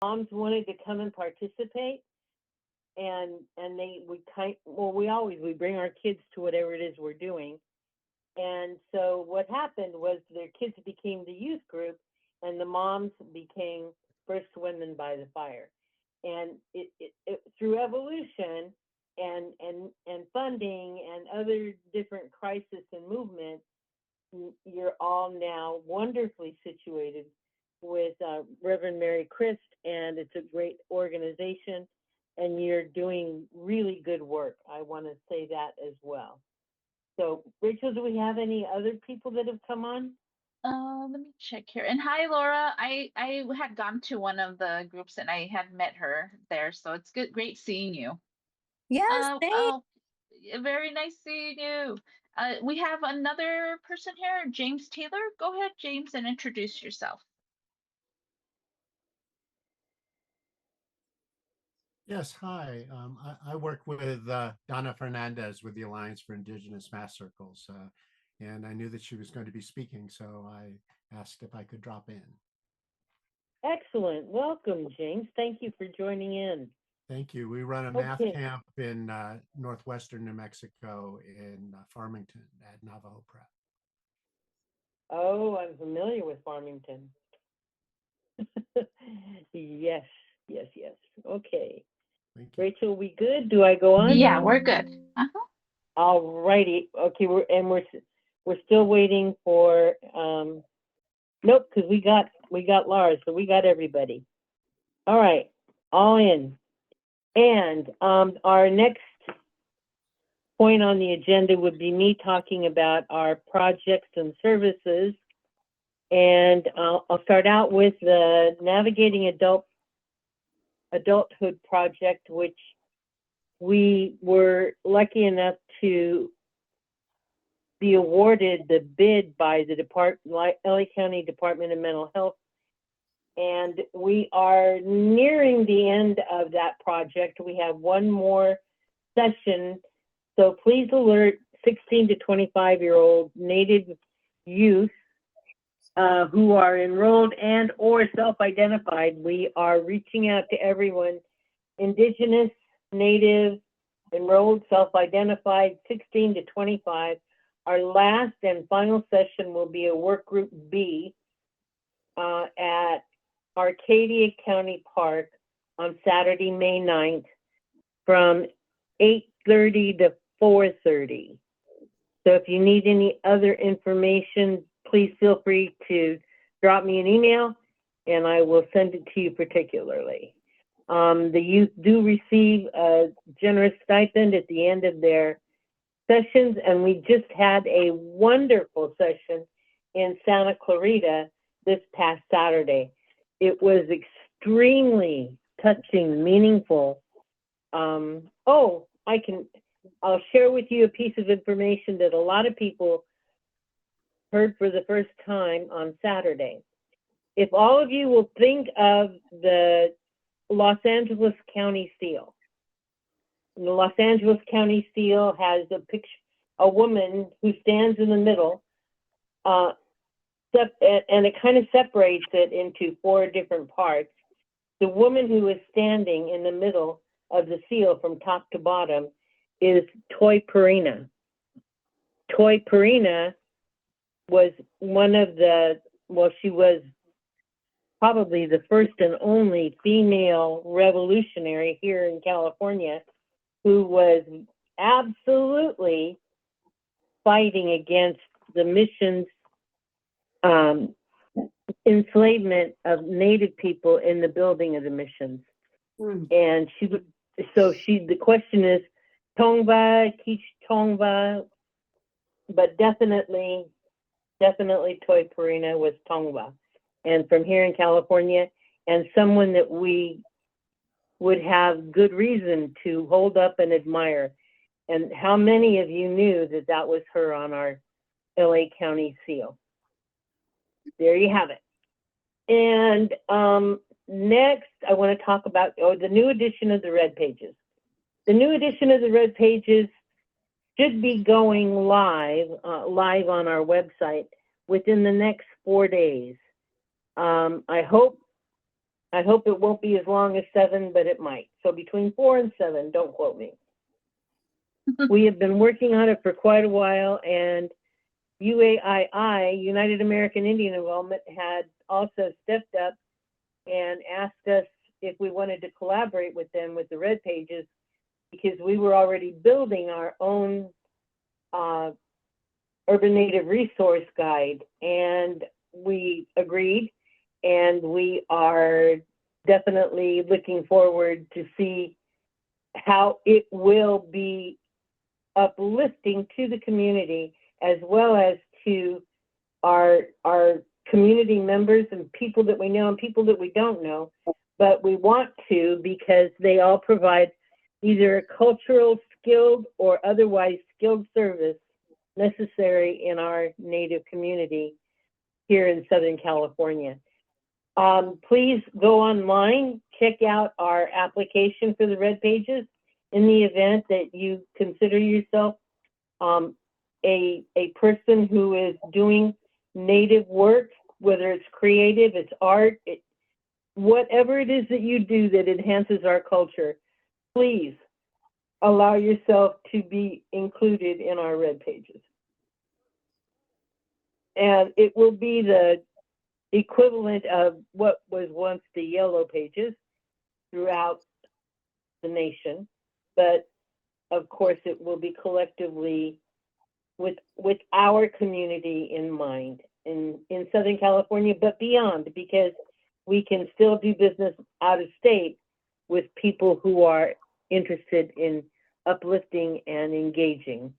moms wanted to come and participate, and we bring our kids to whatever it is we're doing. And so what happened was their kids became the youth group, and the moms became first women by the fire. And through evolution and funding and other different crisis and movement, you're all now wonderfully situated with Reverend Mary Christ, and it's a great organization, and you're doing really good work. I want to say that as well. So, Rachel, do we have any other people that have come on? Let me check here. And hi, Laura. I had gone to one of the groups and I had met her there, so it's great seeing you. Yes, thanks. Oh, very nice seeing you. We have another person here, James Taylor. Go ahead, James, and introduce yourself. Yes, hi. I work with Donna Fernandez with the Alliance for Indigenous Mass Circles, and I knew that she was going to be speaking, so I asked if I could drop in. Excellent. Welcome, James. Thank you for joining in. Thank you. We run a math camp in northwestern New Mexico in Farmington at Navajo Prep. Oh, I'm familiar with Farmington. Yes. Okay. Rachel, we good? Do I go on? Yeah, we're good. All righty. Okay, we're still waiting for nope, because we got Lars, so we got everybody. All right, all in. And our next point on the agenda would be me talking about our projects and services. And I'll start out with the Navigating Adulthood project, which we were lucky enough to be awarded the bid by the LA County Department of Mental Health. And we are nearing the end of that project. We have one more session. So please alert 16 to 25-year-old Native youth who are enrolled and or self-identified. We are reaching out to everyone, Indigenous, Native, enrolled, self-identified, 16 to 25. Our last and final session will be a work group B at Arcadia County Park on Saturday, May 9th from 8:30 to 4:30. So if you need any other information, please feel free to drop me an email and I will send it to you particularly. The youth do receive a generous stipend at the end of their sessions, and we just had a wonderful session in Santa Clarita this past Saturday. It was extremely touching, meaningful. I'll share with you a piece of information that a lot of people heard for the first time on Saturday. If all of you will think of the Los Angeles County seal. And the Los Angeles County seal has a picture, a woman who stands in the middle, and it kind of separates it into four different parts. The woman who is standing in the middle of the seal from top to bottom is Toi Perina. Toi Perina was she was probably the first and only female revolutionary here in California who was absolutely fighting against the mission's enslavement of Native people in the building of the missions. And the question is Tongva, Kich Tongva, but definitely Toi Perina was Tongva, and from here in California, and someone that we would have good reason to hold up and admire. And how many of you knew that that was her on our LA County seal? There you have it. And next, I want to talk about the new edition of the Red Pages. The new edition of the Red Pages should be going live on our website within the next 4 days. I hope I hope it won't be as long as 7, but it might. So between 4 and 7, don't quote me. We have been working on it for quite a while, and UAII, United American Indian Development, had also stepped up and asked us if we wanted to collaborate with them with the Red Pages, because we were already building our own Urban Native Resource Guide, and we agreed, and we are definitely looking forward to see how it will be uplifting to the community, as well as to our community members and people that we know and people that we don't know, but we want to, because they all provide either a cultural, skilled, or otherwise skilled service necessary in our Native community here in Southern California. Please go online, check out our application for the Red Pages in the event that you consider yourself a person who is doing Native work, whether it's creative, it's art, whatever it is that you do that enhances our culture. Please allow yourself to be included in our Red Pages. And it will be the equivalent of what was once the Yellow Pages throughout the nation, but of course it will be collectively with our community in mind in Southern California, but beyond, because we can still do business out of state with people who are interested in uplifting and engaging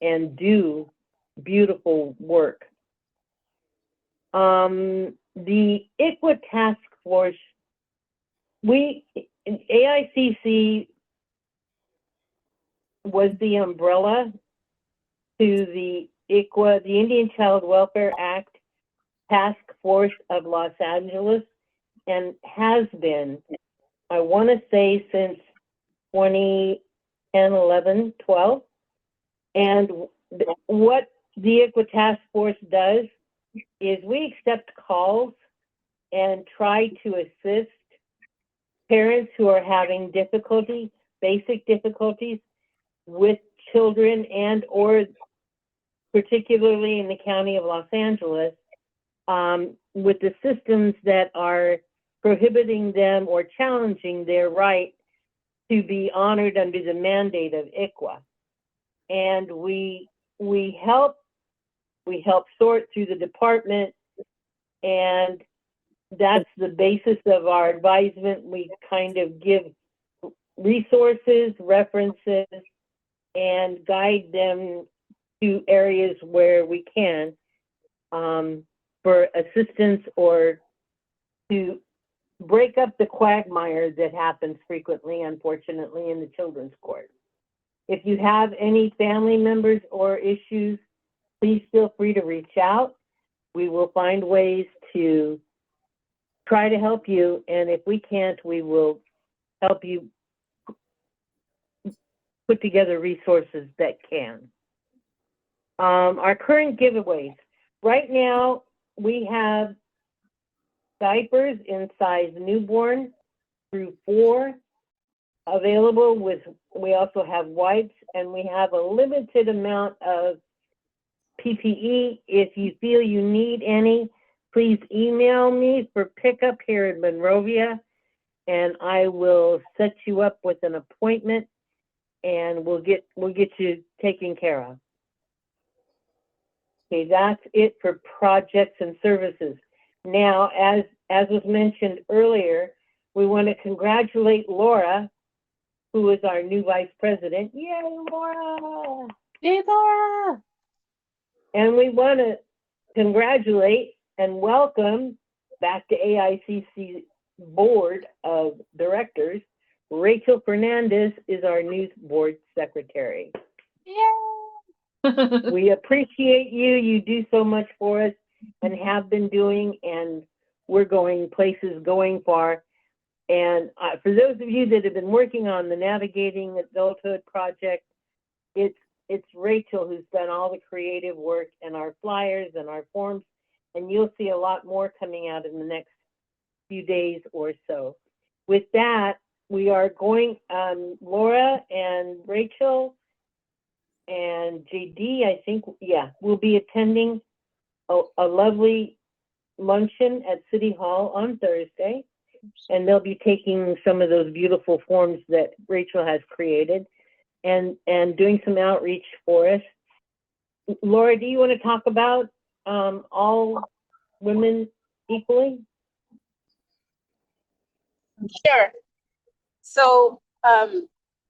and do beautiful work. The ICWA task force, AICC was the umbrella to the ICWA, the Indian Child Welfare Act Task Force of Los Angeles, and has been, I want to say, since 2010, 11, 12. And what the ICWA Task Force does is we accept calls and try to assist parents who are having difficulty, basic difficulties with children, and or particularly in the county of Los Angeles, with the systems that are prohibiting them or challenging their right to be honored under the mandate of ICWA. And we help sort through the department, and that's the basis of our advisement. We kind of give resources, references, and guide them to areas where we can for assistance or to break up the quagmire that happens frequently, unfortunately, in the children's court. If you have any family members or issues, please feel free to reach out. We will find ways to try to help you, and if we can't, we will help you put together resources that can. Our current giveaways. Right now, we have diapers in size newborn through 4 available. We also have wipes, and we have a limited amount of PPE. If you feel you need any, please email me for pickup here in Monrovia, and I will set you up with an appointment, and we'll get you taken care of. Okay, that's it for projects and services. Now, as was mentioned earlier, we want to congratulate Laura, who is our new vice president. Yay, Laura! Hey, Laura. And we want to congratulate and welcome back to AICC Board of Directors. Rachel Fernandez is our new board secretary. Yay! We appreciate you. You do so much for us and have been doing, and we're going places going far. And for those of you that have been working on the Navigating Adulthood project, it's Rachel who's done all the creative work and our flyers and our forms, and you'll see a lot more coming out in the next few days or so. With that, we are going, Laura and Rachel and JD, I think, yeah, will be attending a lovely luncheon at City Hall on Thursday. And they'll be taking some of those beautiful forms that Rachel has created and doing some outreach for us. Laura, do you want to talk about all women equally? Sure. So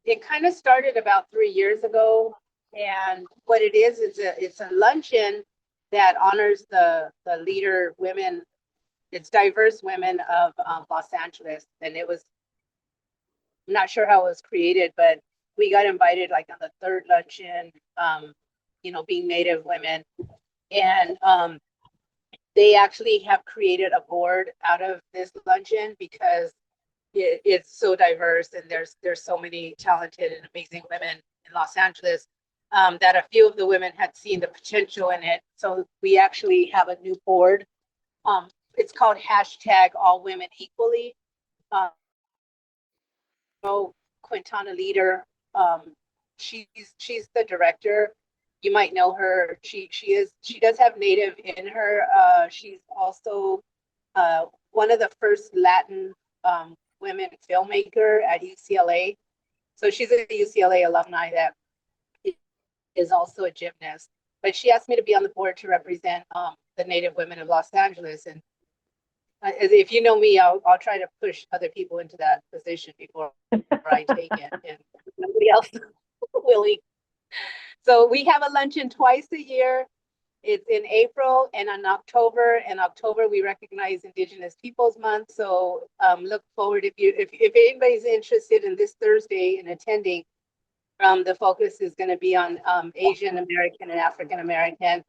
it kind of started about 3 years ago, and what it is it's a luncheon that honors the leader women. It's diverse women of Los Angeles, and it was, I'm not sure how it was created, but we got invited like on the third luncheon, you know, being Native women, and they actually have created a board out of this luncheon because it's so diverse, and there's so many talented and amazing women in Los Angeles, that a few of the women had seen the potential in it. So we actually have a new board. It's called #AllWomenEqually. Quintana Leader, she's the director. You might know her. She does have Native in her. She's also one of the first Latin women filmmaker at UCLA. So she's a UCLA alumni that is also a gymnast. But she asked me to be on the board to represent the Native women of Los Angeles. And if you know me, I'll try to push other people into that position before I take it, and nobody else willing. So we have a luncheon twice a year. It's in April and in October. In October, we recognize Indigenous Peoples Month. So look forward, if anybody's interested in this Thursday in attending, the focus is going to be on Asian American and African American.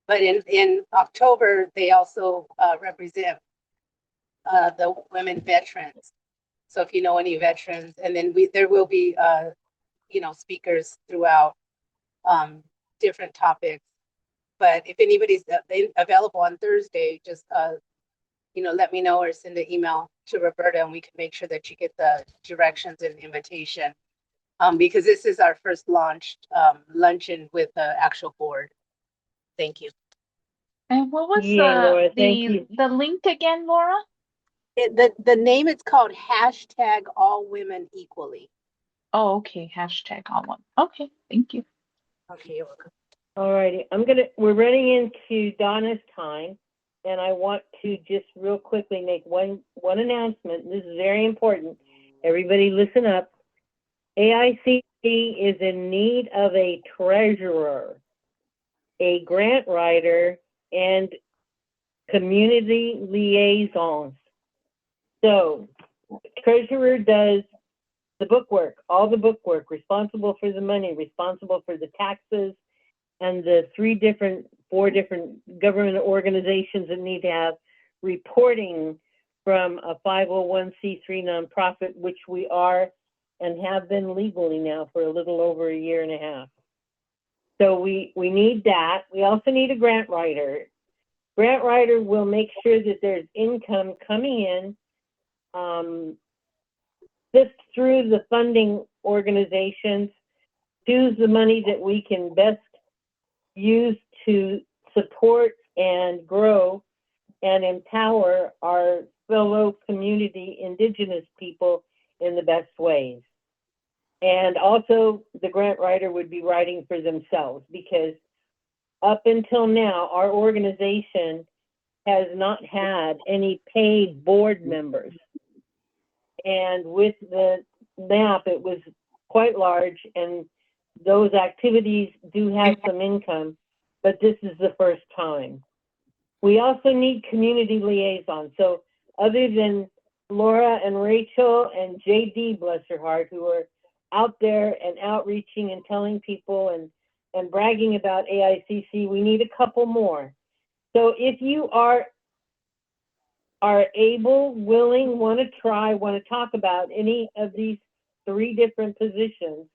But in October, they also represent the women veterans. So if you know any veterans, and then there will be you know, speakers throughout different topics. But if anybody's available on Thursday, just you know, let me know or send an email to Roberta, and we can make sure that you get the directions and invitation. Because this is our first launched luncheon with the actual board. Thank you. And what was Yeah, Laura, thank you. the link again, Laura? The name is called #AllWomenEqually. Oh, okay. #all1. Okay, thank you. Okay, you're welcome. All righty, we're running into Donna's time, and I want to just real quickly make one announcement. This is very important. Everybody listen up. AICC is in need of a treasurer, a grant writer, and community liaisons. So, treasurer does the bookwork, all the bookwork, responsible for the money, responsible for the taxes, and the 4 different government organizations that need to have reporting from a 501c3 nonprofit, which we are and have been legally now for a little over a year and a half. So we need that. We also need a grant writer. Grant writer will make sure that there's income coming in, sift through the funding organizations, choose the money that we can best use to support and grow and empower our fellow community Indigenous people in the best ways. And also the grant writer would be writing for themselves, because up until now, our organization has not had any paid board members. And with the map, it was quite large, and those activities do have some income, but this is the first time. We also need community liaisons. So other than Laura and Rachel and JD, bless her heart, who are out there and outreaching and telling people and bragging about AICC, we need a couple more. So if you are able, willing, want to try, want to talk about any of these 3 different positions,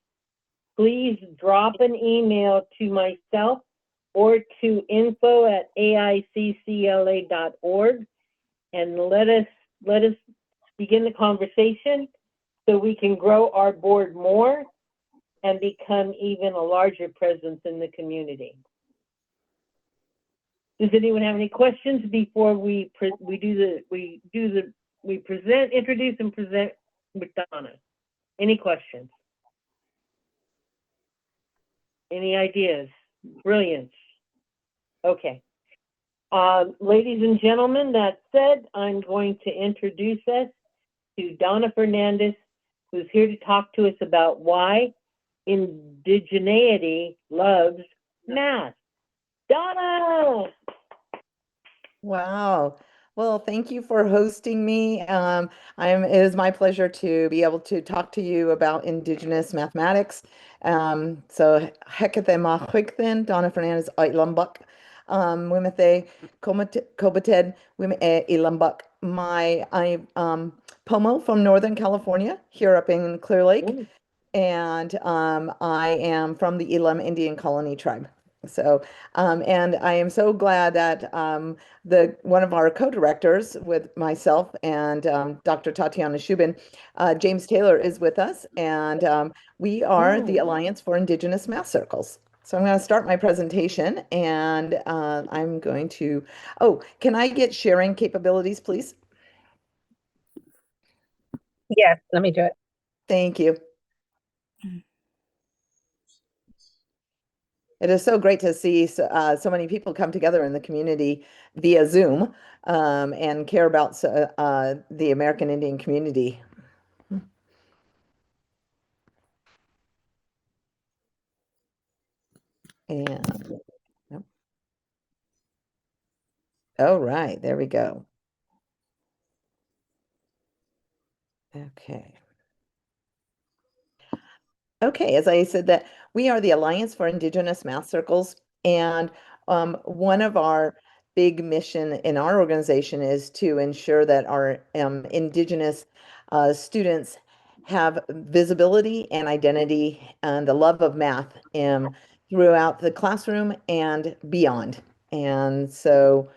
please drop an email to myself or to info@aiccla.org and let us let us begin the conversation so we can grow our board more and become even a larger presence in the community. Does anyone have any questions before we introduce and present with Donna? Any questions? Any ideas? Brilliance. Okay. Ladies and gentlemen, that said, I'm going to introduce us to Donna Fernandez, who's here to talk to us about why indigeneity loves math. Donna! Wow. Well, thank you for hosting me. It is my pleasure to be able to talk to you about Indigenous mathematics. So, hekathe ma huigthin, Donna Fernandez Ilumbuk, Wimithe Kobated, Wim Ilumbuk. I'm Pomo from Northern California, here up in Clear Lake, Ooh. and I am from the Elam Indian Colony Tribe. So, and I am so glad that one of our co-directors with myself and Dr. Tatiana Shubin, James Taylor is with us, and we are the Alliance for Indigenous Math Circles. So I'm going to start my presentation, and I'm going to, oh, can I get sharing capabilities, please? Yes, let me do it. Thank you. It is so great to see so many people come together in the community via Zoom and care about the American Indian community. And nope. Oh, right, there we go. Okay. Okay, as I said, that we are the Alliance for Indigenous Math Circles, and one of our big mission in our organization is to ensure that our Indigenous students have visibility and identity and the love of math throughout the classroom and beyond. And so,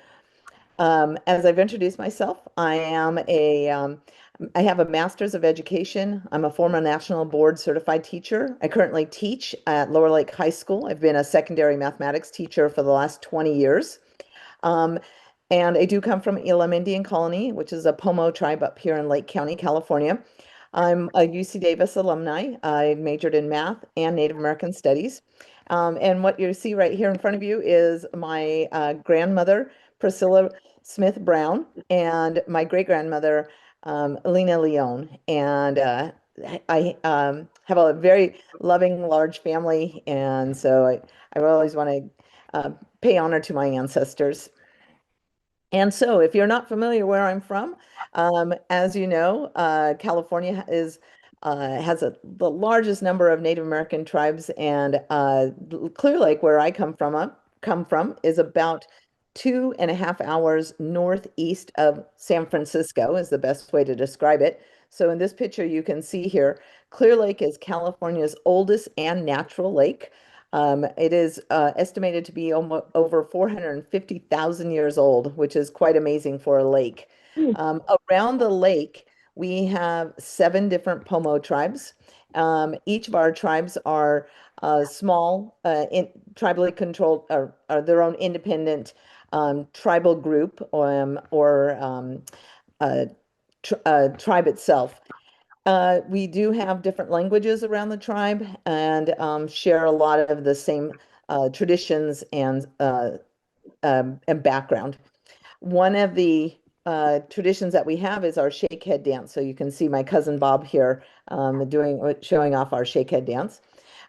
as I've introduced myself, I have a master's of education. I'm a former national board certified teacher. I currently teach at Lower Lake High School. I've been a secondary mathematics teacher for the last 20 years. Um, and I do come from Elam Indian Colony, which is a Pomo tribe up here in Lake County, California. I'm a UC Davis alumni. I majored in math and Native American studies. And what you see right here in front of you is my grandmother, Priscilla Smith Brown, and my great grandmother, Alina Leone. And I have a very loving, large family. And so I always want to pay honor to my ancestors. And so, if you're not familiar where I'm from, as you know, California has the largest number of Native American tribes, and Clear Lake, where I come from, is about 2.5 hours northeast of San Francisco, is the best way to describe it. So, in this picture, you can see here, Clear Lake is California's oldest and natural lake. It is estimated to be over 450,000 years old, which is quite amazing for a lake. Around the lake, we have 7 different Pomo tribes. Each of our tribes are small, tribally controlled, are their own independent tribal group tribe itself. We do have different languages around the tribe and share a lot of the same traditions and background. One of the traditions that we have is our shake head dance. So you can see my cousin Bob here showing off our shake head dance.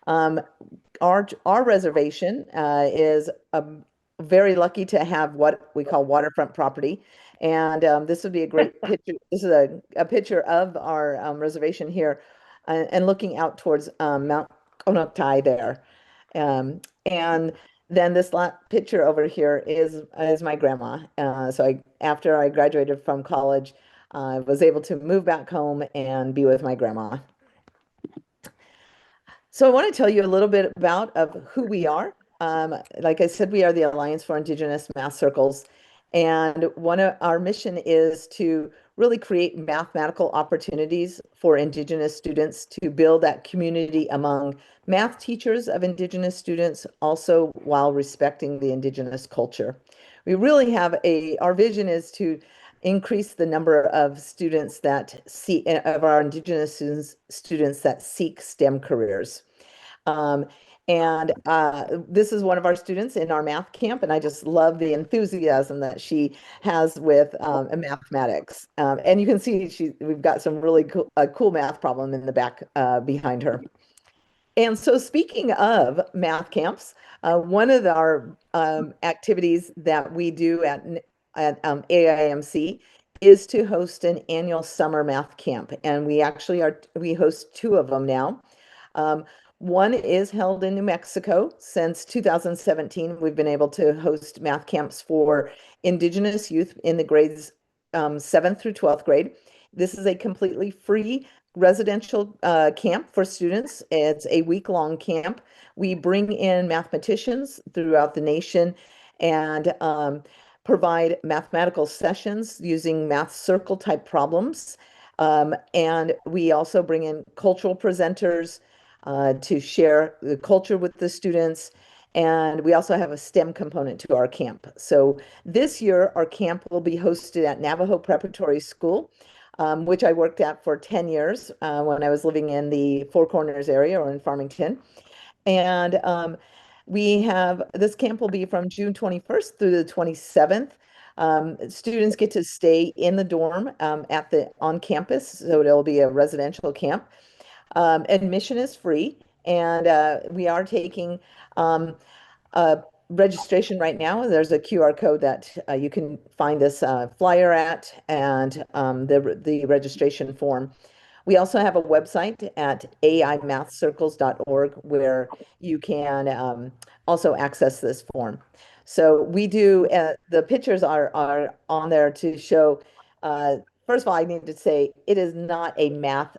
Our reservation is very lucky to have what we call waterfront property. And this would be a great picture. This is a picture of our reservation here and looking out towards Mount Konocti there. And then this picture over here is my grandma. So after I graduated from college, I was able to move back home and be with my grandma. So I want to tell you a little bit about who we are. Like I said, we are the Alliance for Indigenous Math Circles, and one of our mission is to really create mathematical opportunities for Indigenous students to build that community among math teachers of Indigenous students, also while respecting the Indigenous culture. We really have our vision is to increase the number of students that see, of our Indigenous students that seek STEM careers. This is one of our students in our math camp, and I just love the enthusiasm that she has with mathematics. And you can see we've got some really cool math problem in the back behind her. And so, speaking of math camps, one of our activities that we do at AIMC is to host an annual summer math camp, and we host two of them now. One is held in New Mexico. Since 2017, we've been able to host math camps for Indigenous youth in the grades 7th through 12th grade. This is a completely free residential camp for students. It's a week-long camp. We bring in mathematicians throughout the nation and provide mathematical sessions using math circle type problems. And we also bring in cultural presenters to share the culture with the students. And we also have a STEM component to our camp. So this year, our camp will be hosted at Navajo Preparatory School, which I worked at for 10 years when I was living in the Four Corners area or in Farmington. And this camp will be from June 21st through the 27th. Students get to stay in the dorm on campus, so it'll be a residential camp. Admission is free, and we are taking registration right now. There's a QR code that you can find this flyer at, and the registration form. We also have a website at aimathcircles.org where you can also access this form. So we do, the pictures are on there to show, first of all, I need to say it is not a math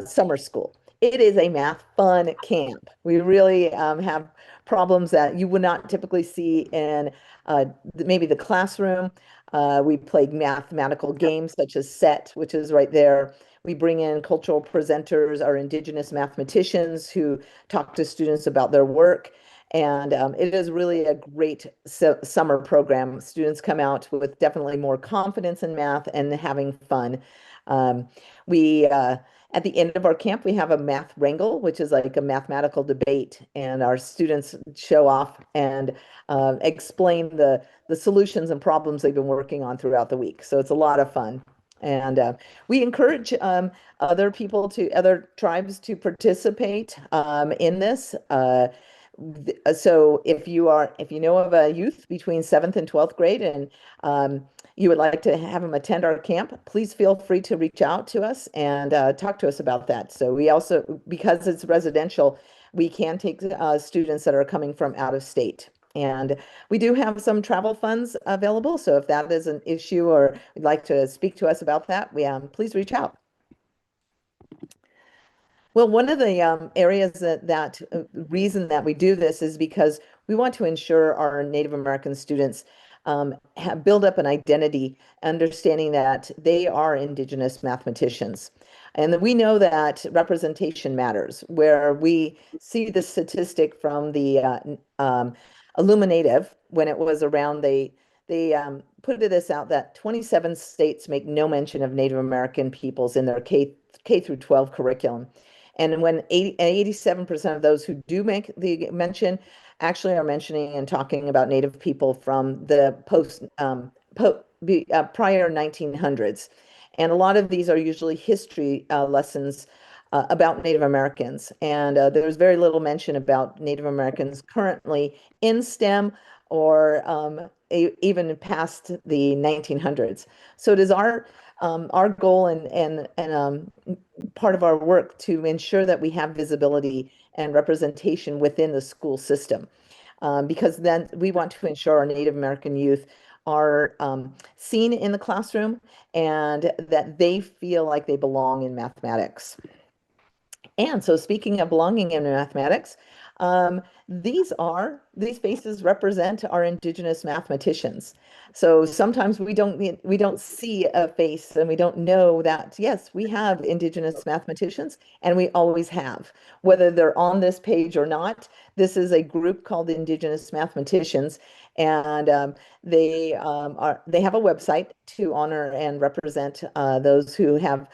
summer school. It is a math fun camp. We really have problems that you would not typically see in maybe the classroom. We play mathematical games such as SET, which is right there. We bring in cultural presenters, our Indigenous mathematicians who talk to students about their work. And it is really a great summer program. Students come out with definitely more confidence in math and having fun. At the end of our camp, we have a math wrangle, which is like a mathematical debate, and our students show off and explain the solutions and problems they've been working on throughout the week. So it's a lot of fun. And we encourage other tribes to participate in this. So if you know of a youth between 7th and 12th grade and you would like to have them attend our camp, please feel free to reach out to us and talk to us about that. So we also, because it's residential, we can take students that are coming from out of state. And we do have some travel funds available. So if that is an issue or you'd like to speak to us about that, please reach out. Well, one of the areas that reason that we do this is because we want to ensure our Native American students build up an identity, understanding that they are Indigenous mathematicians. And we know that representation matters, where we see the statistic from the Illuminative when it was around, they put this out that 27 states make no mention of Native American peoples in their K through 12 curriculum. And when 87% of those who do make the mention actually are mentioning and talking about Native people from the prior 1900s. And a lot of these are usually history lessons about Native Americans. And there's very little mention about Native Americans currently in STEM or even past the 1900s. So it is our goal and part of our work to ensure that we have visibility and representation within the school system, because then we want to ensure our Native American youth are seen in the classroom and that they feel like they belong in mathematics. And so speaking of belonging in mathematics, These faces represent our Indigenous mathematicians. So sometimes we don't see a face and we don't know that, yes, we have Indigenous mathematicians and we always have, whether they're on this page or not. This is a group called Indigenous Mathematicians, and they have a website to honor and represent those who have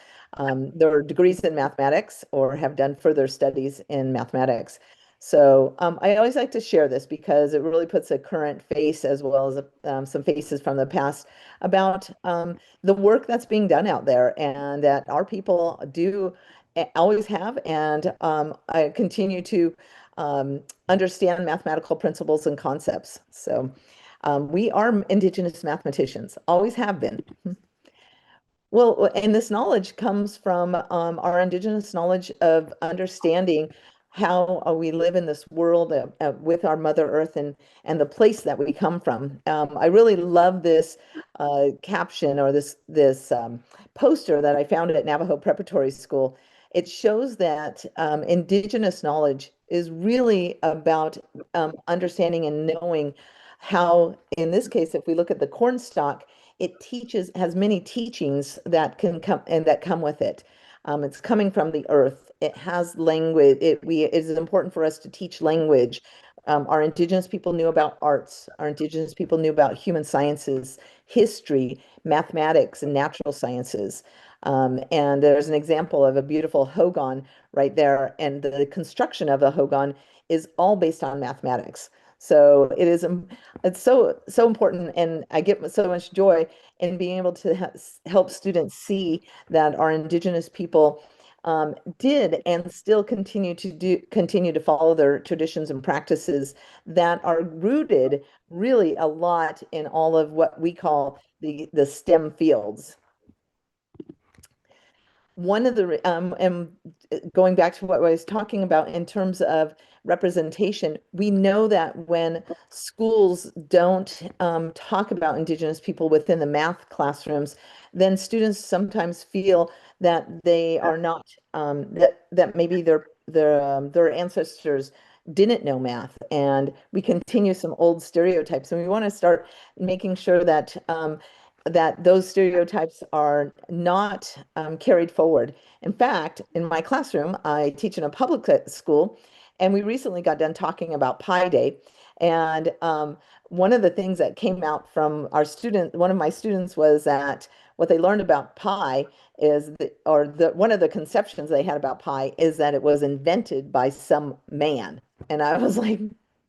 their degrees in mathematics or have done further studies in mathematics. So I always like to share this because it really puts a current face as well as some faces from the past about the work that's being done out there and that our people do always have, and I continue to understand mathematical principles and concepts. So we are Indigenous mathematicians, always have been. Well, and this knowledge comes from our Indigenous knowledge of understanding how we live in this world with our Mother Earth and the place that we come from. I really love this caption or this poster that I found at Navajo Preparatory School. It shows that Indigenous knowledge is really about understanding and knowing how, in this case, if we look at the corn stalk, has many teachings that can come and that come with it. It's coming from the earth. It has language. It is important for us to teach language. Our Indigenous people knew about arts. Our Indigenous people knew about human sciences, history, mathematics, and natural sciences. And there's an example of a beautiful hogan right there. And the construction of a hogan is all based on mathematics. So it's so important, and I get so much joy in being able to help students see that our Indigenous people did and still continue to follow their traditions and practices that are rooted really a lot in all of what we call the STEM fields. One of the and going back to what I was talking about in terms of representation, we know that when schools don't talk about Indigenous people within the math classrooms, then students sometimes feel that they are not that maybe their ancestors didn't know math, and we continue some old stereotypes, and we want to start making sure that that those stereotypes are not carried forward. In fact, in my classroom, I teach in a public school, and we recently got done talking about Pi Day. And one of the things that came out from one of my students was that what they learned about pi is one of the conceptions they had about pi is that it was invented by some man. And I was like,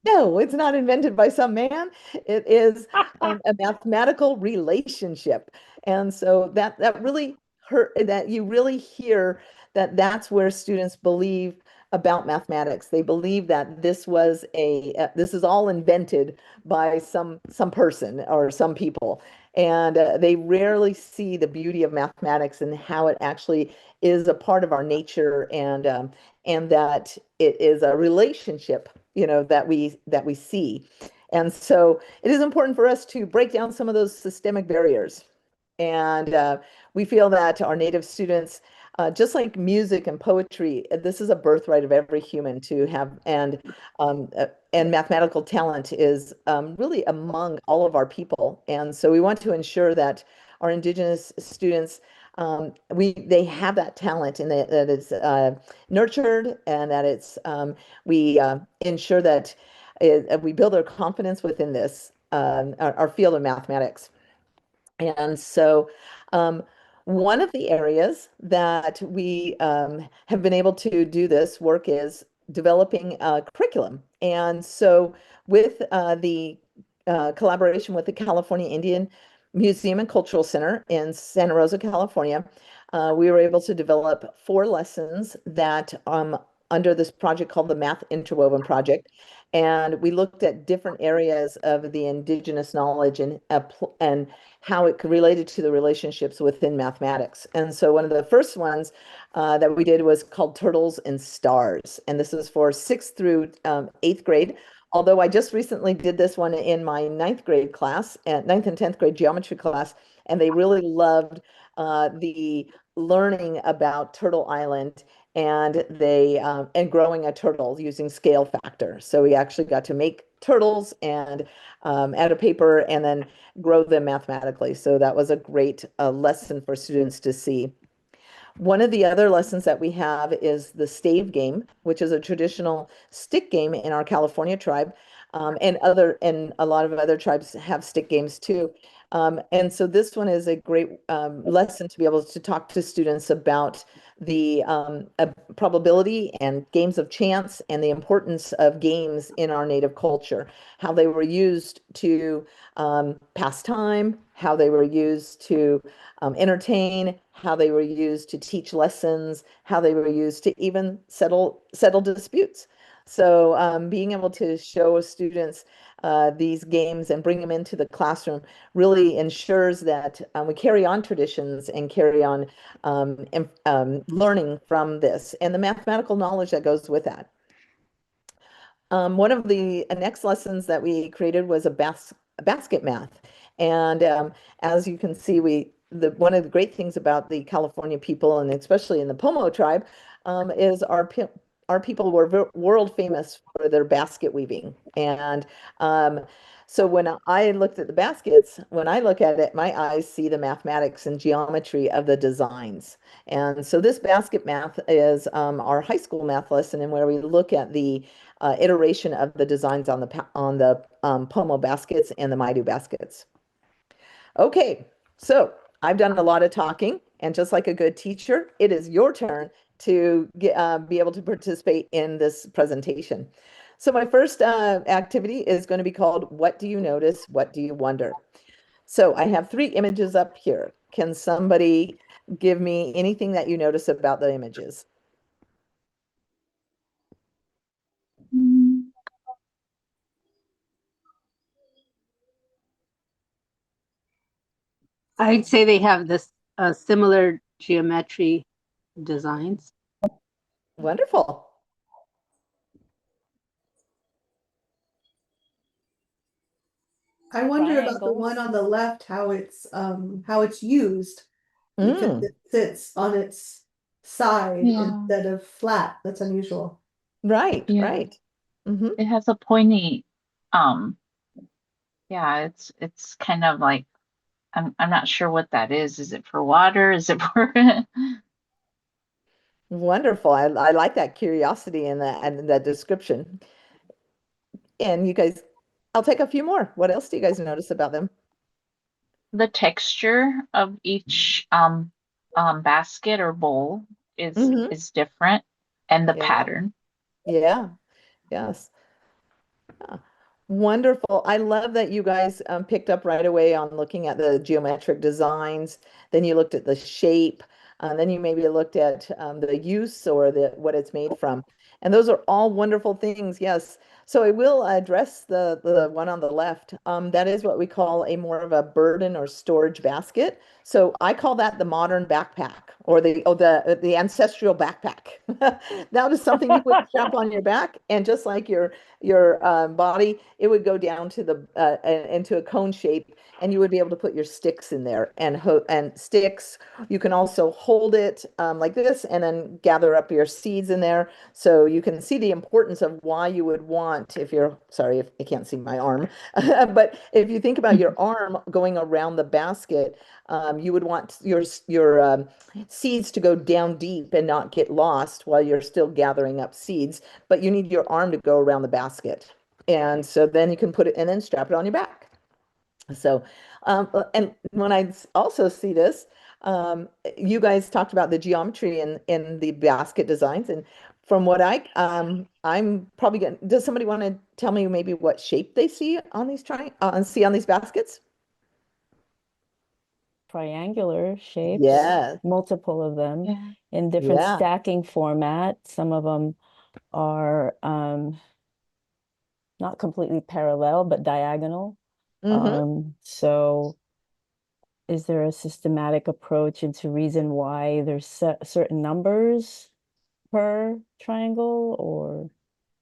no, it's not invented by some man. It is a mathematical relationship. And so that really hurt, that you really hear that that's where students believe about mathematics. They believe that this is all invented by some person or some people. And they rarely see the beauty of mathematics and how it actually is a part of our nature, and that it is a relationship, that we see. And so it is important for us to break down some of those systemic barriers. And we feel that our Native students, just like music and poetry, this is a birthright of every human to have, and mathematical talent is really among all of our people. And so we want to ensure that our Indigenous students, they have that talent, and that it's nurtured, and that we ensure that we build our confidence within this our field of mathematics. And so one of the areas that we have been able to do this work is developing a curriculum. And so with the collaboration with the California Indian Museum and Cultural Center in Santa Rosa, California, we were able to develop 4 lessons that under this project called the Math Interwoven Project. And we looked at different areas of the Indigenous knowledge and how it related to the relationships within mathematics. And so one of the first ones that we did was called Turtles and Stars. And this is for 6th through 8th grade. Although I just recently did this one in my 9th grade class, 9th and 10th grade geometry class, and they really loved the learning about Turtle Island and and growing a turtle using scale factor. So we actually got to make turtles and out of paper and then grow them mathematically. So that was a great lesson for students to see. One of the other lessons that we have is the stave game, which is a traditional stick game in our California tribe. And a lot of other tribes have stick games too. And so this one is a great lesson to be able to talk to students about the probability and games of chance and the importance of games in our native culture, how they were used to pass time, how they were used to entertain, how they were used to teach lessons, how they were used to even settle disputes. So being able to show students these games and bring them into the classroom really ensures that we carry on traditions and carry on learning from this and the mathematical knowledge that goes with that. One of the next lessons that we created was a basket math. And as you can see, one of the great things about the California people, and especially in the Pomo tribe, is our people were world famous for their basket weaving. And so when I looked at the baskets, when I look at it, my eyes see the mathematics and geometry of the designs. And so this basket math is our high school math lesson, and where we look at the iteration of the designs on the Pomo baskets and the Maidu baskets. Okay, so I've done a lot of talking, and just like a good teacher, it is your turn to be able to participate in this presentation. So my first activity is going to be called What Do You Notice? What Do You Wonder? So I have 3 images up here. Can somebody give me anything that you notice about the images? Mm, I'd say they have this similar geometry designs. Wonderful. I wonder about the one Triangles. on the left, how it's used because Mm, it sits on its side Yeah, instead of flat. That's unusual. right, yeah. right. Hmm. It has a pointy, um, yeah, it's kind of like I'm not sure what that is. Is it for water? Is it for Wonderful. I like that curiosity and that description. And you guys, I'll take a few more. What else do you guys notice about them? the texture of each basket or bowl Hmm. is different and the Yeah, pattern. yeah, yes. Yeah. Wonderful. I love that you guys picked up right away on looking at the geometric designs. Then you looked at the shape. Then you maybe looked at the use or what it's made from. And those are all wonderful things. Yes. So I will address the one on the left. That is what we call a more of a burden or storage basket. So I call that the modern backpack or the ancestral backpack. That is something you would strap on your back, and just like your body, it would go down to into a cone shape, and you would be able to put your sticks in there and sticks. You can also hold it like this and then gather up your seeds in there. So you can see the importance of why you would want, if you're, sorry if you can't see my arm, but if you think about your arm going around the basket, you would want your seeds to go down deep and not get lost while you're still gathering up seeds, but you need your arm to go around the basket. And so then you can put it and then strap it on your back. So, and when I also see this, you guys talked about the geometry in the basket designs, and from what I'm probably going. Does somebody want to tell me maybe what shape they see on these baskets? Triangular shapes, Yes. multiple of them Yeah. in different Yeah. stacking format. Some of them are not completely parallel, but diagonal. Mm-hmm. So is there a systematic approach into reason why there's certain numbers per triangle or?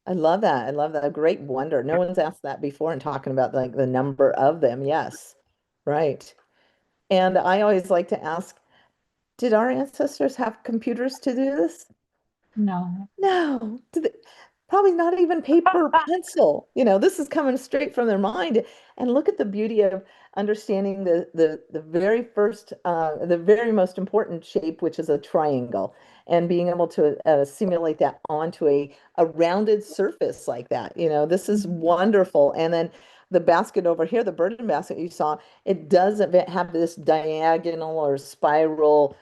I love that. I love that. A great wonder. No one's asked that before and talking about like the number of them. Yes. Right. And I always like to ask, Did our ancestors have computers to do this? No. No, probably not even paper or pencil. This is coming straight from their mind. And look at the beauty of understanding the very first, the very most important shape, which is a triangle, and being able to simulate that onto a rounded surface like that. This is wonderful. And then the basket over here, the burden basket you saw, it doesn't have this diagonal or spiral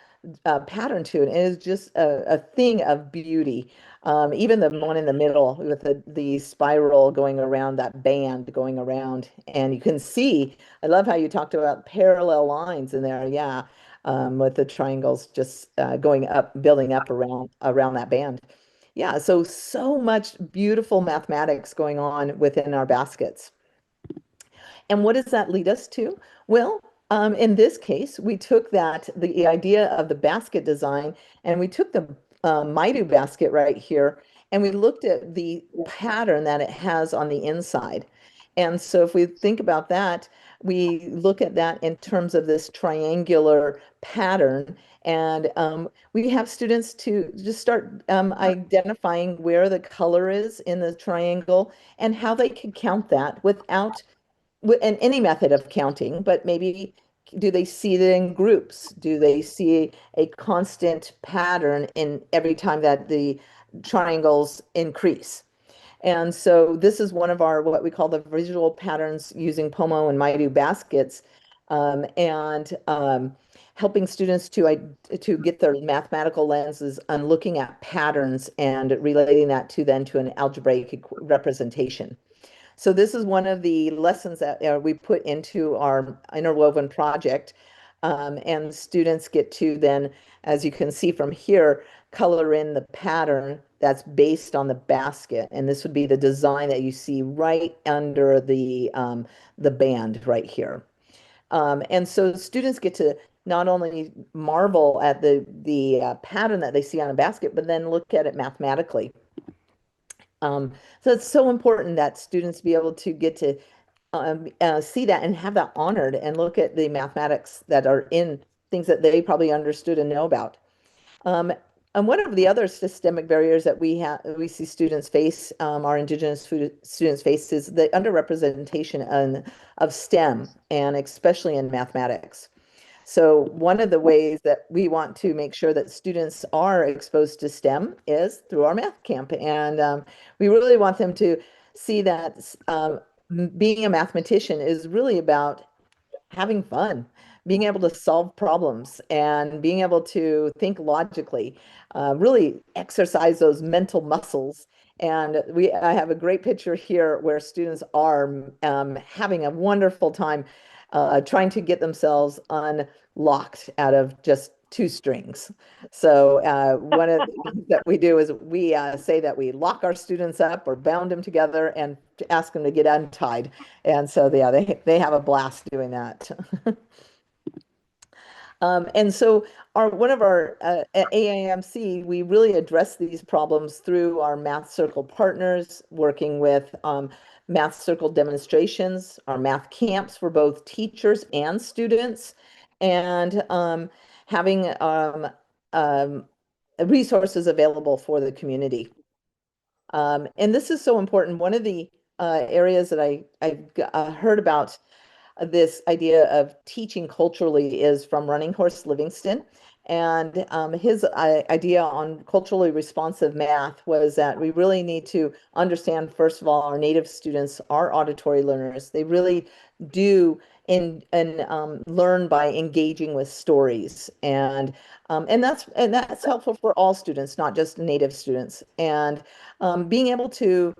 pattern to it. It is just a thing of beauty. Even the one in the middle with the spiral going around, that band going around. And you can see, I love how you talked about parallel lines in there. Yeah. With the triangles just going up, building up around that band. Yeah. So much beautiful mathematics going on within our baskets. And what does that lead us to? Well, in this case, we took the idea of the basket design, and we took the Maidu basket right here, and we looked at the pattern that it has on the inside. And so if we think about that, we look at that in terms of this triangular pattern. And we have students to just start identifying where the color is in the triangle and how they can count that without and any method of counting, but maybe do they see it in groups? Do they see a constant pattern in every time that the triangles increase? And so this is one of our what we call the visual patterns using Pomo and Maidu baskets, and helping students to get their mathematical lenses on looking at patterns and relating that to an algebraic representation. So this is one of the lessons that we put into our interwoven project. And students get to then, as you can see from here, color in the pattern that's based on the basket. And this would be the design that you see right under the band right here. And so students get to not only marvel at the pattern that they see on a basket, but then look at it mathematically. So it's so important that students be able to get to see that and have that honored and look at the mathematics that are in things that they probably understood and know about. And one of the other systemic barriers that we see students face, our Indigenous students face, is the underrepresentation of STEM, and especially in mathematics. So one of the ways that we want to make sure that students are exposed to STEM is through our math camp. And we really want them to see that being a mathematician is really about having fun, being able to solve problems and being able to think logically, really exercise those mental muscles. And I have a great picture here where students are having a wonderful time trying to get themselves unlocked out of just two strings. So one of the things that we do is we say that we lock our students up or bound them together and ask them to get untied. And so yeah, they have a blast doing that. And so one of our at AIMC, we really address these problems through our Math Circle partners, working with Math Circle demonstrations, our math camps for both teachers and students, and having resources available for the community. And this is so important. One of the areas that I've heard about this idea of teaching culturally is from Running Horse Livingston. And his idea on culturally responsive math was that we really need to understand, first of all, our Native students are auditory learners. They really do learn by engaging with stories. And that's helpful for all students, not just Native students. And being able to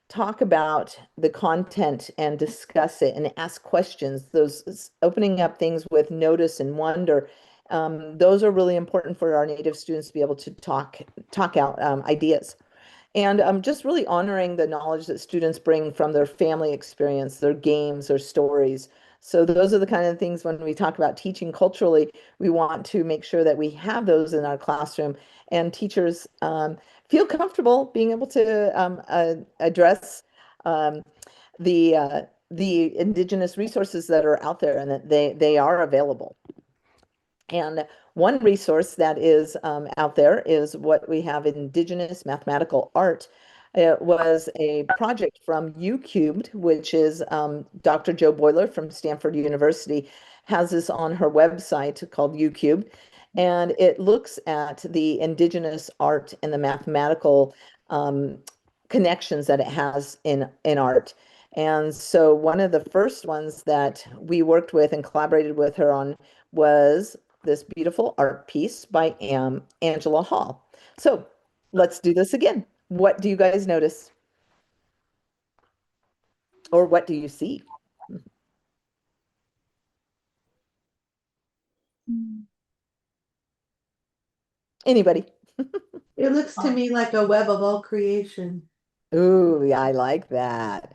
talk about the content and discuss it and ask questions, those opening up things with notice and wonder, those are really important for our Native students to be able to talk out ideas. And just really honoring the knowledge that students bring from their family experience, their games, their stories. So those are the kind of things when we talk about teaching culturally, we want to make sure that we have those in our classroom, and teachers feel comfortable being able to address the Indigenous resources that are out there and that they are available. And One resource that is out there is what we have, Indigenous Mathematical Art. It was a project from UCubed, which is Dr. Joe Boiler from Stanford University has this on her website called UCubed. And it looks at the indigenous art and the mathematical connections that it has in art. And so one of the first ones that we worked with and collaborated with her on was this beautiful art piece by Angela Hall. So let's do this again. What do you guys notice? Or what do you see? Anybody? It looks to me like a web of all creation. Ooh, yeah, I like that.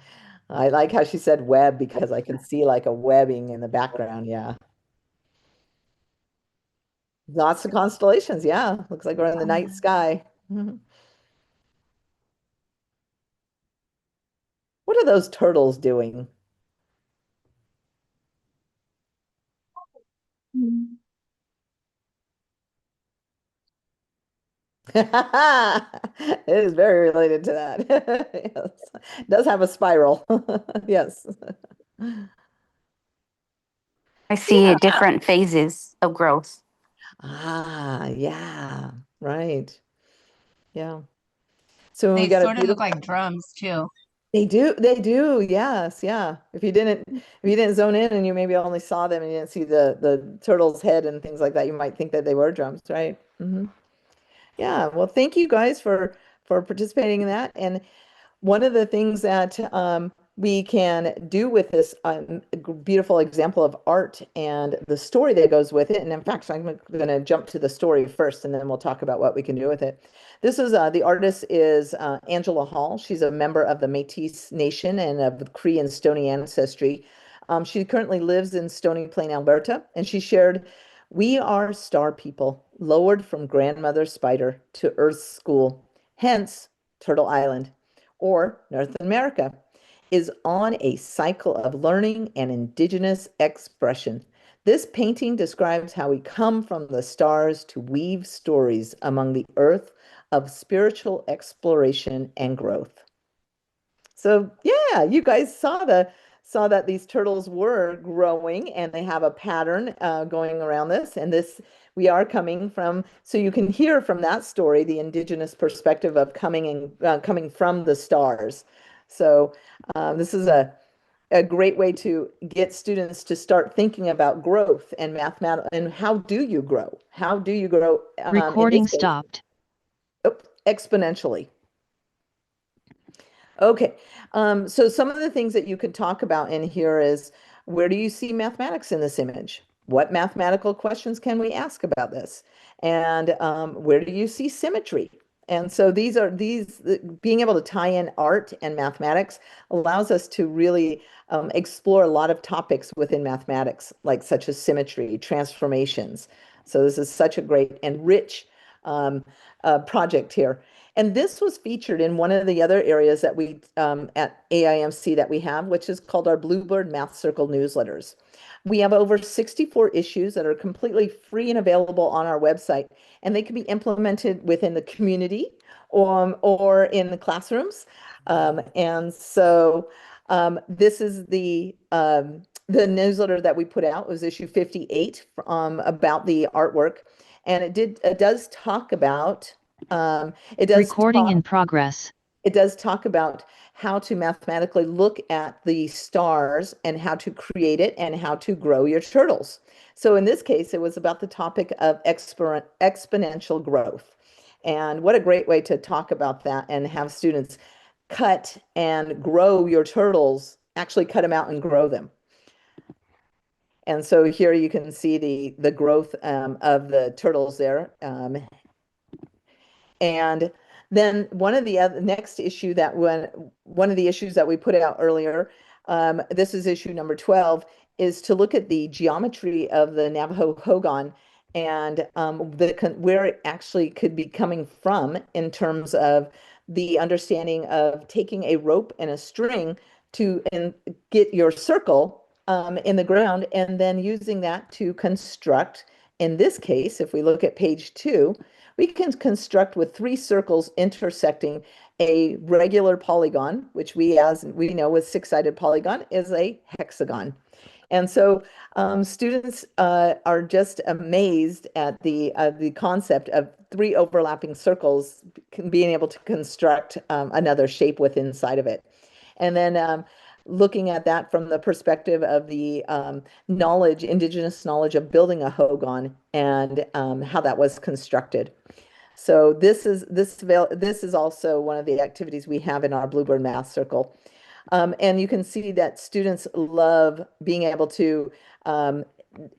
I like how she said web because I can see like a webbing in the background. Yeah. Lots of constellations. Yeah. Looks like we're in the night sky. Mhm. What are those turtles doing? It is very related to that. Yes. It does have a spiral. Yes. I see Yeah. different phases of growth. Ah, yeah. Right. Yeah. So when we They got a sort of look beautiful, like drums too. they do. Yes. Yeah. If you didn't zone in and you maybe only saw them and you didn't see the turtle's head and things like that, you might think that they were drums, right? Yeah. Well, thank you guys for participating in that. And one of the things that we can do with this beautiful example of art and the story that goes with it, and in fact, I'm going to jump to the story first, and then we'll talk about what we can do with it. This is the artist is Angela Hall. She's a member of the Métis Nation and of Cree and Stoney ancestry. She currently lives in Stony Plain, Alberta, and she shared, "We are star people, lowered from grandmother spider to Earth's school, hence Turtle Island, or North America, is on a cycle of learning and indigenous expression. This painting describes how we come from the stars to weave stories among the earth of spiritual exploration and growth." So yeah, you guys saw that these turtles were growing and they have a pattern going around this. And this we are coming from, so you can hear from that story the indigenous perspective of coming from the stars. So this is a great way to get students to start thinking about growth and mathematics and how do you grow? How do you grow? In Recording this case, stopped. exponentially. Okay, so some of the things that you could talk about in here is, where do you see mathematics in this image? What mathematical questions can we ask about this? And where do you see symmetry? And so being able to tie in art and mathematics allows us to really explore a lot of topics within mathematics, like such as symmetry, transformations. So this is such a great and rich project here. And this was featured in one of the other areas that we at AIMC that we have, which is called our Bluebird Math Circle newsletters. We have over 64 issues that are completely free and available on our website, and they can be implemented within the community or in the classrooms. And so this is the newsletter that we put out. It was issue 58 about the artwork, and it does talk about Recording in progress. it does talk about how to mathematically look at the stars and how to create it and how to grow your turtles. So in this case, it was about the topic of exponential growth. And what a great way to talk about that and have students cut and grow your turtles, actually cut them out and grow them. And so here you can see the growth of the turtles there. And then one of the next issue that one of the issues that we put out earlier, this is issue number 12, is to look at the geometry of the Navajo Hogan and where it actually could be coming from in terms of the understanding of taking a rope and a string to get your circle in the ground and then using that to construct In this case, if we look at page 2, we can construct with 3 circles intersecting a regular polygon, which we know with 6-sided polygon is a hexagon. And so students are just amazed at the concept of 3 overlapping circles being able to construct another shape with inside of it. And then looking at that from the perspective of the indigenous knowledge of building a hogan and how that was constructed. So this is also one of the activities we have in our Bluebird Math Circle. And you can see that students love being able to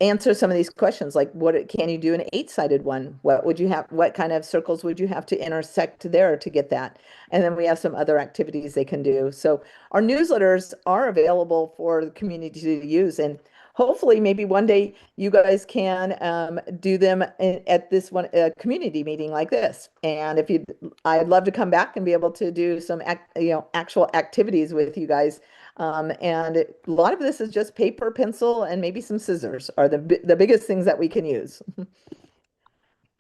answer some of these questions, like what can you do an 8-sided one? What kind of circles would you have to intersect there to get that? And then we have some other activities they can do. So our newsletters are available for the community to use, and hopefully maybe one day you guys can do them at this one community meeting like this. And I'd love to come back and be able to do some actual activities with you guys. And a lot of this is just paper, pencil, and maybe some scissors are the biggest things that we can use.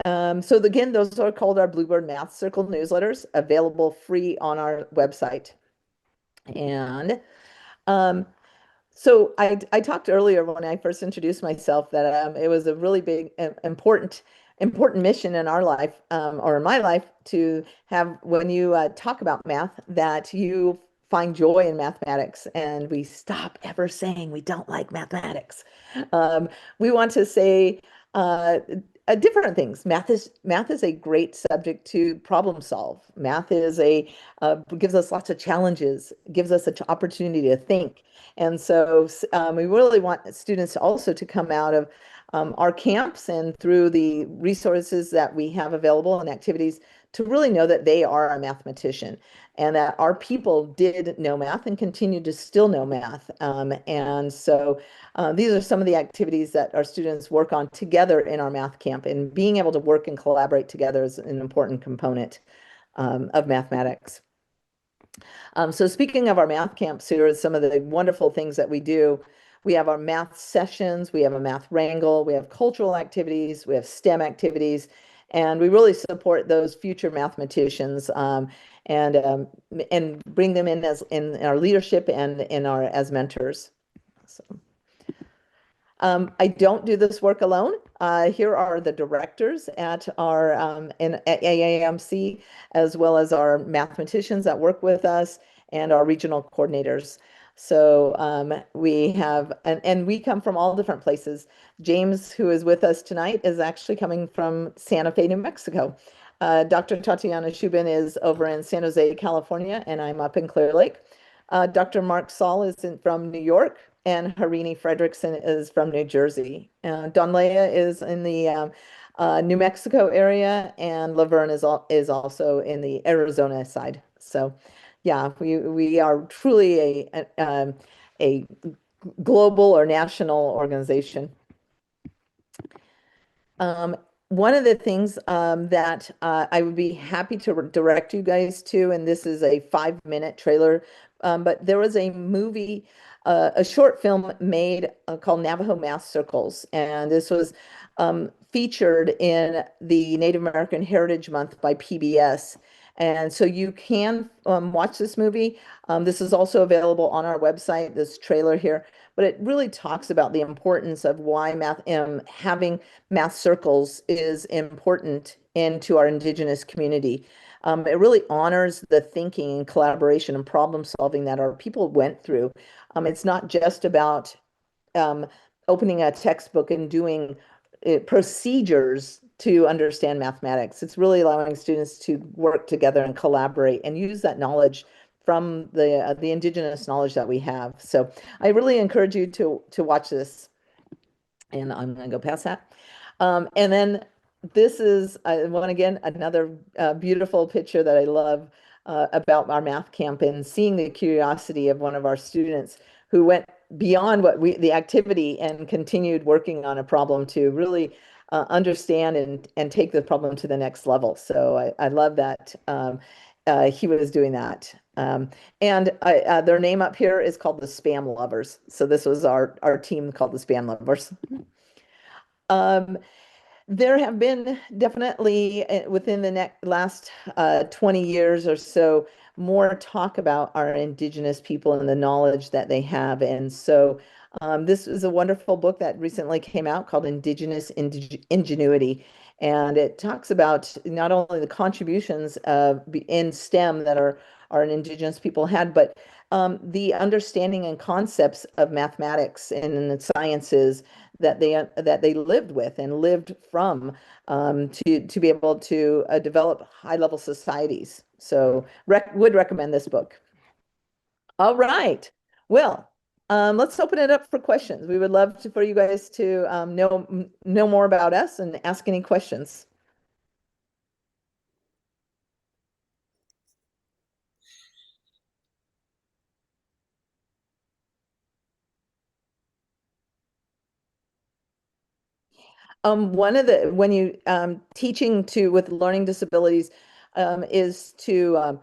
So again, those are called our Bluebird Math Circle newsletters, available free on our website. And so I talked earlier when I first introduced myself that it was a really big, important mission in our life, or in my life, to have, when you talk about math, that you find joy in mathematics, and we stop ever saying we don't like mathematics. We want to say different things. Math is a great subject to problem solve. Math is gives us lots of challenges, gives us an opportunity to think. And so we really want students also to come out of our camps and through the resources that we have available and activities to really know that they are a mathematician, and that our people did know math and continue to still know math. And so these are some of the activities that our students work on together in our math camp, and being able to work and collaborate together is an important component of mathematics. So speaking of our math camps, here are some of the wonderful things that we do. We have our math sessions, we have a math wrangle, we have cultural activities, we have STEM activities, and we really support those future mathematicians and bring them in our leadership and as mentors. So. I don't do this work alone. Here are the directors at our at AIMC, as well as our mathematicians that work with us and our regional coordinators. So we have, and we come from all different places. James, who is with us tonight, is actually coming from Santa Fe, New Mexico. Dr. Tatiana Shubin is over in San Jose, California, and I'm up in Clear Lake. Dr. Mark Saul is from New York, and Harini Fredrickson is from New Jersey. Don Leia is in the New Mexico area, and Laverne is also in the Arizona side. So, yeah, we are truly a global or national organization. One of the things that I would be happy to direct you guys to, and this is a 5-minute trailer, but there was a movie, a short film made called Navajo Math Circles, and this was featured in the Native American Heritage Month by PBS. And so you can watch this movie. This is also available on our website, this trailer here, but it really talks about the importance of why having math circles is important into our Indigenous community. It really honors the thinking and collaboration and problem solving that our people went through. It's not just about opening a textbook and doing procedures to understand mathematics. It's really allowing students to work together and collaborate and use that knowledge from the Indigenous knowledge that we have. So I really encourage you to watch this. And I'm going to go past that. And then this is again, another beautiful picture that I love about our math camp, and seeing the curiosity of one of our students who went beyond the activity and continued working on a problem to really understand and take the problem to the next level. So I love that he was doing that. And their name up here is called the Spam Lovers. So this was our team called the Spam Lovers. There have been definitely within the last 20 years or so more talk about our Indigenous people and the knowledge that they have. And so this is a wonderful book that recently came out called Indigenous Ingenuity. And it talks about not only the contributions in STEM that our Indigenous people had, but the understanding and concepts of mathematics and the sciences that they lived with and lived from, to be able to develop high level societies. So would recommend this book. All right. Well, let's open it up for questions. We would love for you guys to know more about us and ask any questions. When you teaching with learning disabilities is to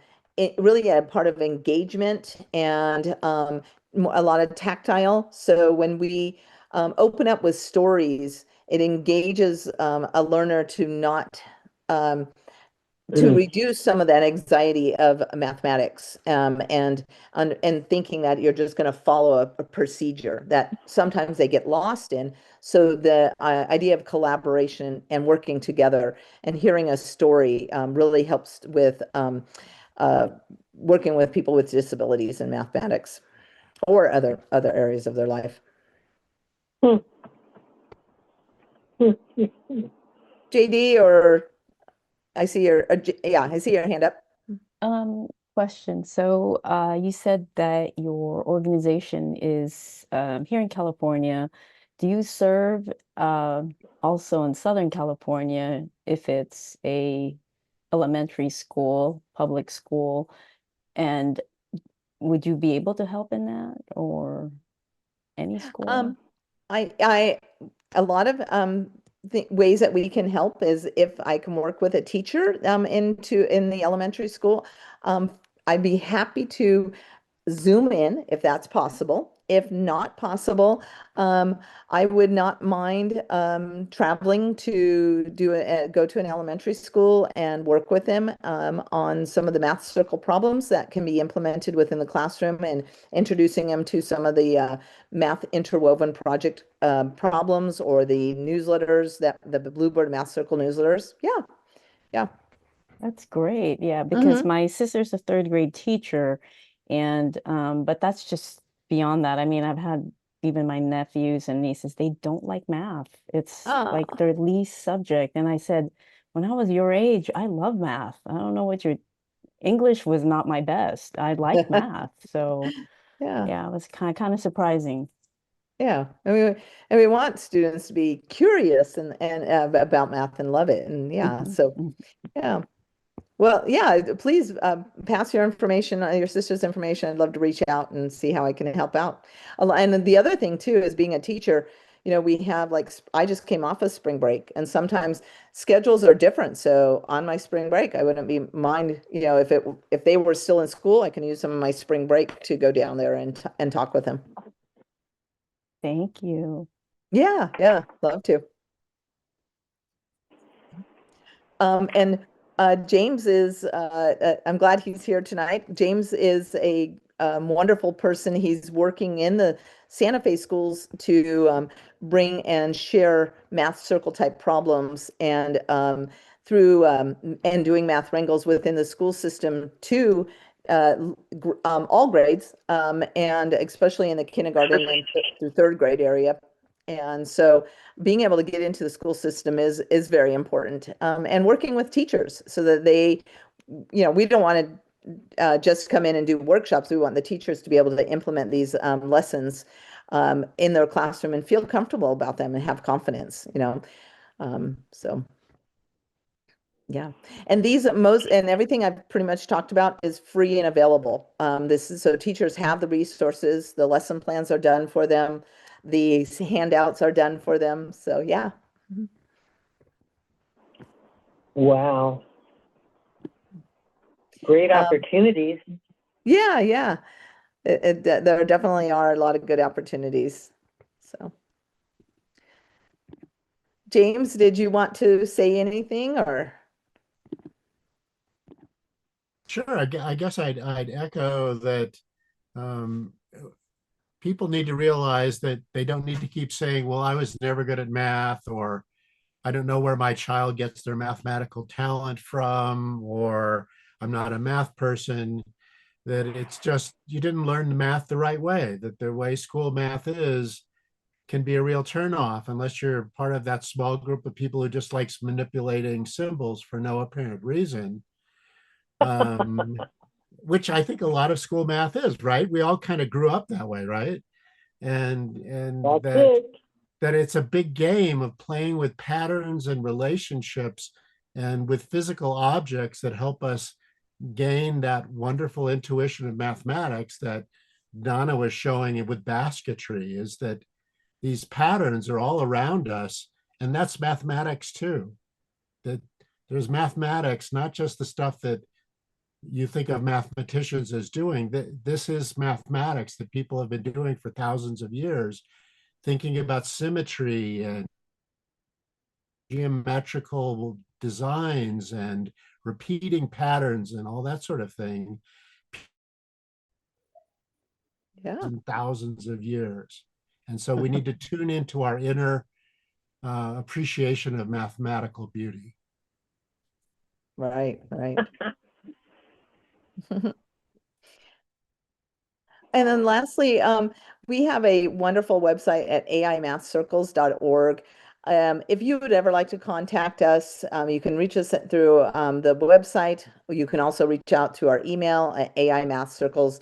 really a part of engagement and a lot of tactile. So when we open up with stories, it engages a learner to not to reduce some of that anxiety of mathematics, and thinking that you're just going to follow a procedure that sometimes they get lost in. So the idea of collaboration and working together and hearing a story really helps with working with people with disabilities in mathematics or other areas of their life. JD, or I see your I see your hand up. Question. So you said that your organization is here in California. Do you serve also in Southern California if it's a elementary school, public school? And would you be able to help in that, or any school? A lot of ways that we can help is if I can work with a teacher in the elementary school. I'd be happy to Zoom in if that's possible. If not possible, I would not mind traveling to go to an elementary school and work with them on some of the math circle problems that can be implemented within the classroom, and introducing them to some of the math interwoven project problems or the newsletters, that the Bluebird Math Circle newsletters. Yeah. That's great. Yeah, because my sister's a third grade teacher, and but that's just beyond that. I mean, I've had even my nephews and nieces, they don't like math. It's like their least subject. And I said, when I was your age, I love math. I don't know what your English was not my best. I like math. So Yeah. it was kind of surprising. Yeah, and we want students to be curious and about math and love it, and yeah. Well, yeah, please pass your information, your sister's information. I'd love to reach out and see how I can help out. And then the other thing too is being a teacher, we have I just came off of spring break, and sometimes schedules are different. So on my spring break, I wouldn't be mind, if they were still in school, I can use some of my spring break to go down there and talk with them. Thank you. Yeah, love to. And James is, I'm glad he's here tonight. James is a wonderful person. He's working in the Santa Fe schools to bring and share math circle type problems, and through and doing math wrangles within the school system to all grades, and especially in the kindergarten and through third grade area. And so being able to get into the school system is very important, and working with teachers so that they, we don't want to just come in and do workshops. We want the teachers to be able to implement these lessons in their classroom and feel comfortable about them and have confidence, so yeah. And everything I've pretty much talked about is free and available. So teachers have the resources, the lesson plans are done for them, the handouts are done for them. So yeah. Wow. Great opportunities. Yeah. There definitely are a lot of good opportunities. So James, did you want to say anything or? Sure, I guess I'd echo that people need to realize that they don't need to keep saying, well, I was never good at math, or I don't know where my child gets their mathematical talent from, or I'm not a math person. That it's just you didn't learn the math the right way, that the way school math is can be a real turnoff unless you're part of that small group of people who just likes manipulating symbols for no apparent reason. Which I think a lot of school math is, right? We all kind of grew up that way, right? And That's that it. that it's a big game of playing with patterns and relationships and with physical objects that help us gain that wonderful intuition of mathematics that Donna was showing it with basketry, is that these patterns are all around us, and that's mathematics too. That there's mathematics, not just the stuff that you think of mathematicians as doing. That this is mathematics that people have been doing for thousands of years, thinking about symmetry and geometrical designs and repeating patterns and all that sort of thing. Yeah. And thousands of years. And so we need to tune into our inner appreciation of mathematical beauty. Right, right. And then lastly, we have a wonderful website at aimathcircles.org. If you would ever like to contact us, you can reach us through the website. You can also reach out to our email at aimathcircles,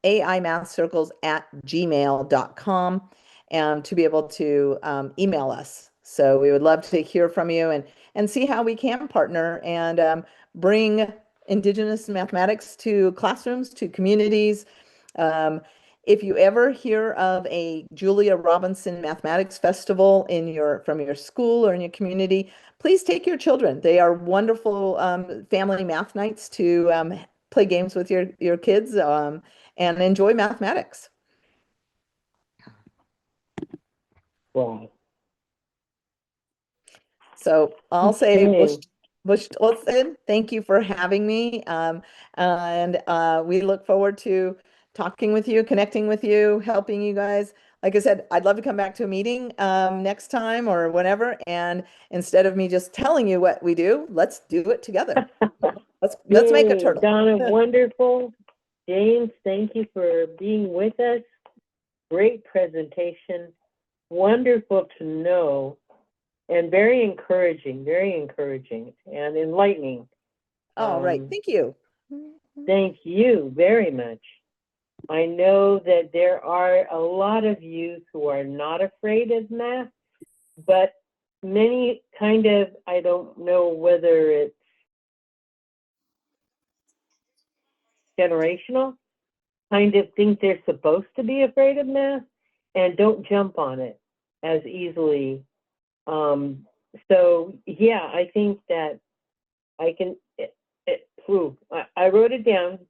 aimathcircles@gmail.com, and to be able to email us. So we would love to hear from you and see how we can partner and bring Indigenous mathematics to classrooms, to communities. If you ever hear of a Julia Robinson Mathematics Festival from your school or in your community, please take your children. They are wonderful family math nights to play games with your kids and enjoy mathematics. Wow. So I'll say Okay. Bush Olsen, thank you for having me. And we look forward to talking with you, connecting with you, helping you guys. Like I said, I'd love to come back to a meeting next time or whenever. And instead of me just telling you what we do, let's do it together. Let's make a Yay, turtle. Donna, wonderful. James, thank you for being with us. Great presentation. Wonderful to know and very encouraging and enlightening. All right. Thank you. Thank you very much. I know that there are a lot of youth who are not afraid of math, but many kind of, I don't know whether it's generational, kind of think they're supposed to be afraid of math and don't jump on it as easily. So yeah, I think that I can, I wrote it down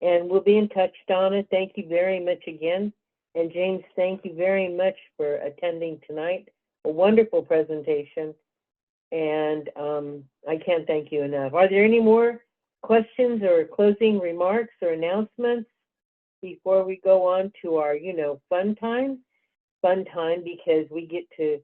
and we'll be in touch. Donna, thank you very much again. And James, thank you very much for attending tonight. A wonderful presentation. And I can't thank you enough. Are there any more questions or closing remarks or announcements before we go on to our, fun time? Fun time because we get to